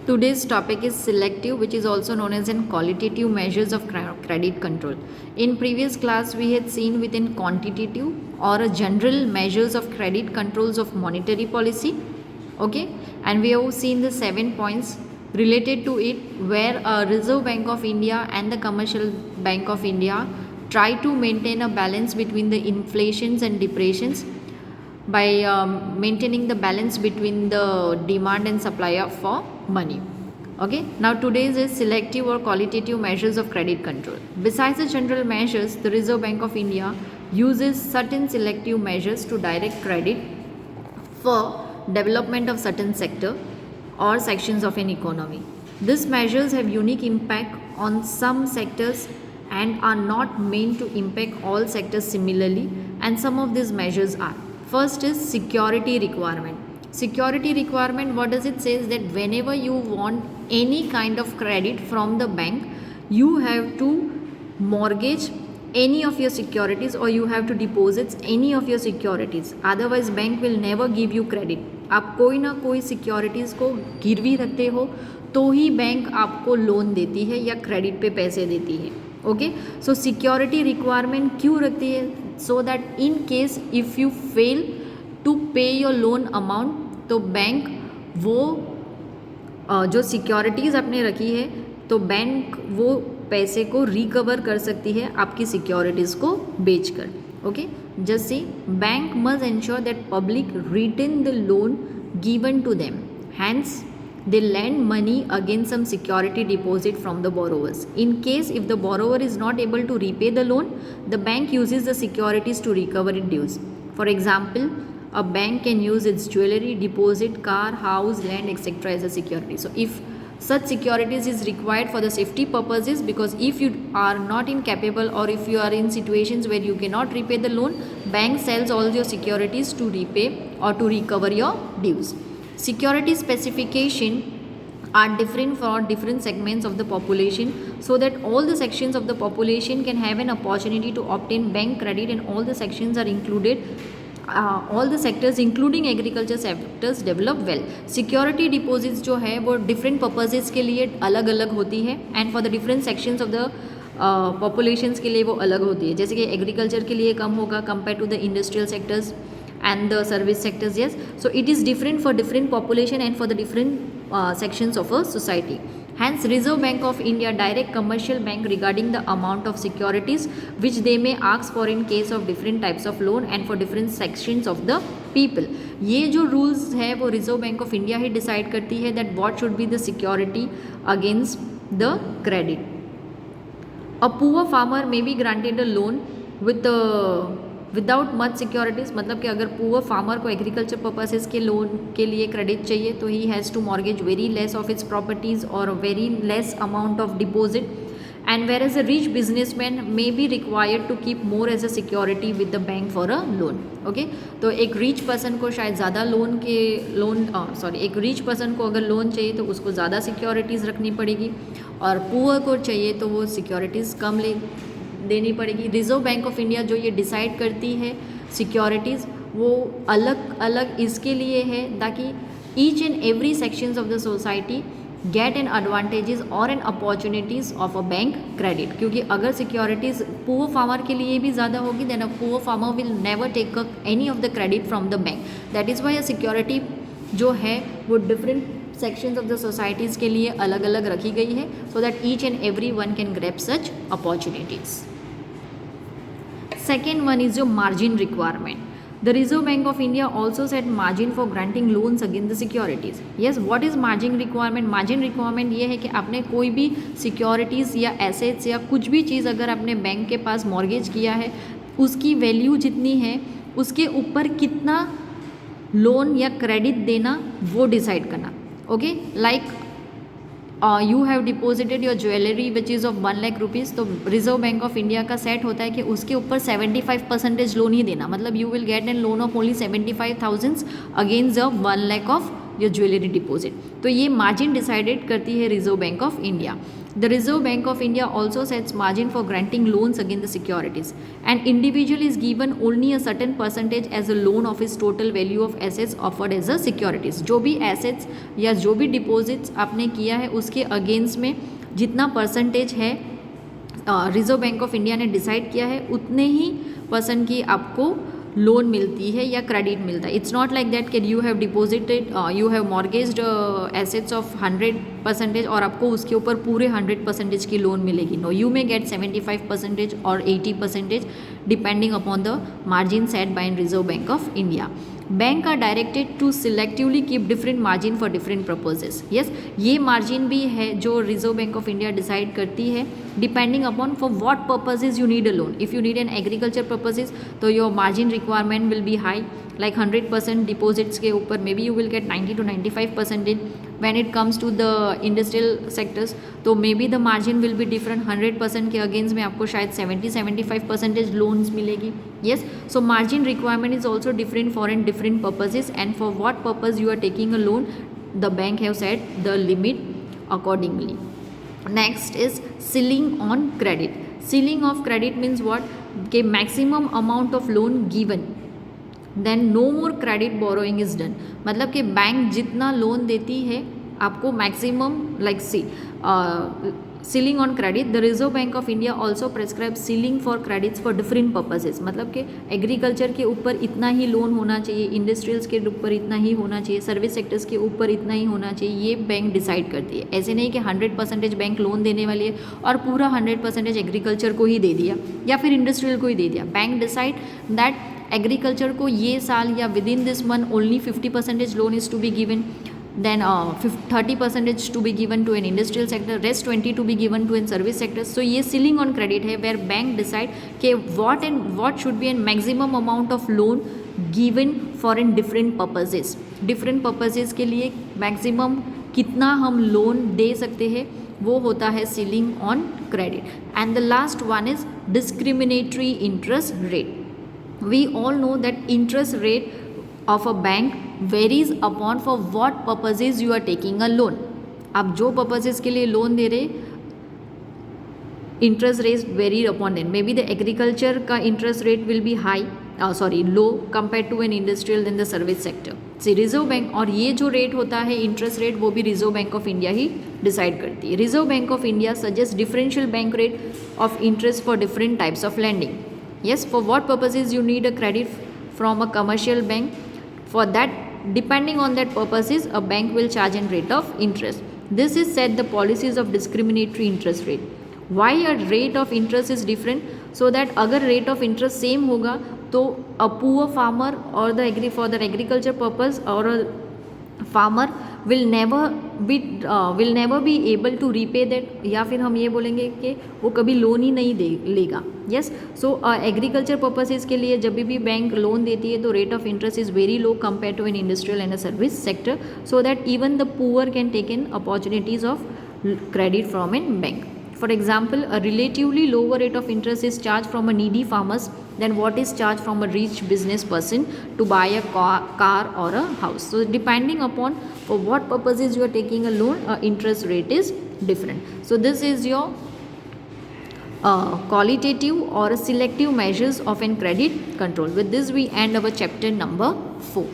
Today's topic is selective, which is also known as in qualitative measures of credit control. In previous class, we had seen within quantitative or a general measures of credit controls of monetary policy. Okay, and we have seen the 7 points related to it, where Reserve Bank of India and the Commercial Bank of India try to maintain a balance between the inflations and depressions by maintaining the balance between the demand and supply for money. Okay, now today's is selective or qualitative measures of credit control. Besides the general measures, the Reserve Bank of India uses certain selective measures to direct credit for development of certain sector or sections of an economy. These measures have unique impact on some sectors and are not meant to impact all sectors similarly, and some of these measures are: first is security requirement. Security requirement, what does it say? Is that whenever you want any kind of credit from the bank, you have to mortgage any of your securities or you have to deposit any of your securities, otherwise bank will never give you credit. आप कोई ना कोई securities को गिरवी रखते हो तो ही bank आपको लोन देती है या क्रेडिट पे पैसे देती है. ओके, सो सिक्योरिटी रिक्वायरमेंट क्यों रखती है? So that in case if you fail to pay your loan amount, तो बैंक वो जो सिक्योरिटीज़ आपने रखी है तो बैंक वो पैसे को रिकवर कर सकती है आपकी सिक्योरिटीज़ को बेचकर. Okay, just see bank must ensure that public return the loan given to them, hence they lend money against some security deposit from the borrowers. In case if the borrower is not able to repay the loan, the bank uses the securities to recover its dues. For example, a bank can use its jewelry, deposit, car, house, land, etc. as a security. So if such securities is required for the safety purposes, because if you are not incapable or if you are in situations where you cannot repay the loan, bank sells all your securities to repay or to recover your dues. Security specification are different for different segments of the population, so that all the sections of the population can have an opportunity to obtain bank credit, and all the sections are included, all the sectors including agriculture sectors develop well. Security deposits जो है वो different purposes के लिए अलग अलग होती है, and for the different sections of the populations के लिए वो अलग होती है. जैसे कि एग्रीकल्चर के लिए कम होगा compared to the industrial sectors and the service sectors. Yes, so it is different for different population and for the different sections of a society. Hence Reserve Bank of India direct commercial bank regarding the amount of securities which they may ask for in case of different types of loan and for different sections of the people. ये जो rules है वो Reserve Bank of India he decide करती है that what should be the security against the credit. A poor farmer may be granted a loan with the without much securities, मतलब कि अगर poor farmer को agriculture purposes के loan के लिए credit चाहिए तो he has to mortgage very less of its properties और very less amount of deposit, and whereas a rich businessman may be required to keep more as a security with the bank for a loan. Okay, तो एक rich person को शायद ज़्यादा एक rich person को अगर loan चाहिए तो उसको ज़्यादा सिक्योरिटीज़ रखनी पड़ेगी, और पुअर को चाहिए तो वो सिक्योरिटीज़ कम देनी पड़ेगी. रिजर्व बैंक ऑफ इंडिया जो ये डिसाइड करती है सिक्योरिटीज़ वो अलग अलग इसके लिए है ताकि each and every sections of the society get an advantages और an opportunities of a bank credit. क्योंकि अगर सिक्योरिटीज़ पुअर फार्मर के लिए भी ज़्यादा होगी then a poor farmer will never take any of the credit from the bank. That is why a security जो है वो different sections of the societies के लिए अलग अलग रखी गई है, so that each and every one can grab such opportunities. Second one is your margin requirement. The Reserve Bank of India also set margin for granting loans against the securities. Yes, what is margin requirement? Margin requirement ये है कि आपने कोई भी securities या assets या कुछ भी चीज़ अगर आपने बैंक के पास mortgage किया है उसकी वैल्यू जितनी है उसके ऊपर कितना लोन या क्रेडिट देना वो डिसाइड करना. Okay, like you have deposited your jewellery which is of 1 lakh rupees, तो रिजर्व बैंक ऑफ इंडिया का सेट होता है कि उसके ऊपर 75% लोन ही देना, मतलब you will get an loan of only 75,000 against the 1 lakh of your jewellery deposit. तो ये मार्जिन डिसाइडेड करती है Reserve Bank of India. The Reserve Bank of India also sets margin for granting loans against the securities. An individual is given only a certain percentage as a loan of his total value of assets offered as a securities. जो भी assets या जो भी deposits आपने किया है उसके against में जितना परसेंटेज है रिजर्व बैंक ऑफ इंडिया ने डिसाइड किया है उतने ही परसेंट की आपको लोन मिलती है या क्रेडिट मिलता है। इट्स नॉट लाइक दैट कि you have deposited you have mortgaged assets of 100% और आपको उसके ऊपर पूरे 100% की लोन मिलेगी। नो, यू मे गेट 75% और 80% depending upon the margin set by Reserve Bank of India. Bank are directed to selectively keep different margin for different purposes. Yes, ये margin भी है जो Reserve Bank of India decide करती है depending upon for what purposes you need a loan. If you need an agriculture purposes तो your margin requirement will be high, like 100% deposits के ऊपर maybe you will gate 90 to 95% इन। when it comes to the industrial sectors तो may B the margin will be different. 100% के against में आपको शायद 70-75% loans मिलेगी। Yes, so margin requirement is also different for and different purposes and for what purpose you are taking a loan the bank have set the limit accordingly. Next is ceiling on credit. Ceiling of credit means what के maximum amount of loan given then no more credit borrowing is done. मतलब कि bank जितना loan देती है आपको maximum like ceiling on credit. The Reserve Bank of India also prescribe ceiling for credits for different purposes. मतलब कि agriculture के ऊपर इतना ही लोन होना चाहिए, इंडस्ट्रियल्स के ऊपर इतना ही होना चाहिए, सर्विस सेक्टर्स के ऊपर इतना ही होना चाहिए, ये बैंक डिसाइड करती है। ऐसे नहीं कि 100% बैंक लोन देने वाली है और पूरा 100% एग्रीकल्चर को ही दे दिया या फिर इंडस्ट्रियल को ही दे दिया। बैंक डिसाइड दैट एग्रीकल्चर को ये साल या within this month only 50% loan is to be given, then 30% to be given to an industrial sector, rest 20 to be given to an service sector. So ये ceiling on credit है where bank decide कि what should be a maximum amount of loan given for in different purposes. Different purposes के लिए maximum कितना हम loan दे सकते हैं वो होता है ceiling on credit. And the last one is discriminatory interest rate. We all know that interest rate of a bank varies upon for what purposes you are taking a loan. आप जो पर्पजेज के लिए लोन दे रहे interest rate vary upon then. May be the agriculture का interest rate will be high low compare to an industrial than the service sector. See Reserve Bank और ये जो रेट होता है इंटरेस्ट रेट वो भी रिजर्व बैंक ऑफ इंडिया ही decide करती है। Reserve Bank of India suggest differential bank rate of interest for different types of lending. Yes, for what purposes you need a credit from a commercial bank, for that depending on that purposes a bank will charge a rate of interest. This is said the policies of discriminatory interest rate. Why a rate of interest is different? So that अगर rate of interest same होगा तो a poor farmer or the for the agriculture purpose or a farmer will never be able to repay that, या फिर हम ये बोलेंगे कि वो कभी लोन ही नहीं लेगा। यस, सो एग्रीकल्चर पर्पसेस के लिए जब भी बैंक लोन देती है तो rate of interest is very low compare to an industrial and a service sector, so that even the poor can take in opportunities of credit from a bank. For example, a relatively lower rate of interest is charged from a needy farmers than what is charged from a rich business person to buy a car or a house. So depending upon for what purposes you are taking a loan, interest rate is different. So this is your qualitative or selective measures of an credit control. With this we end our chapter number 4.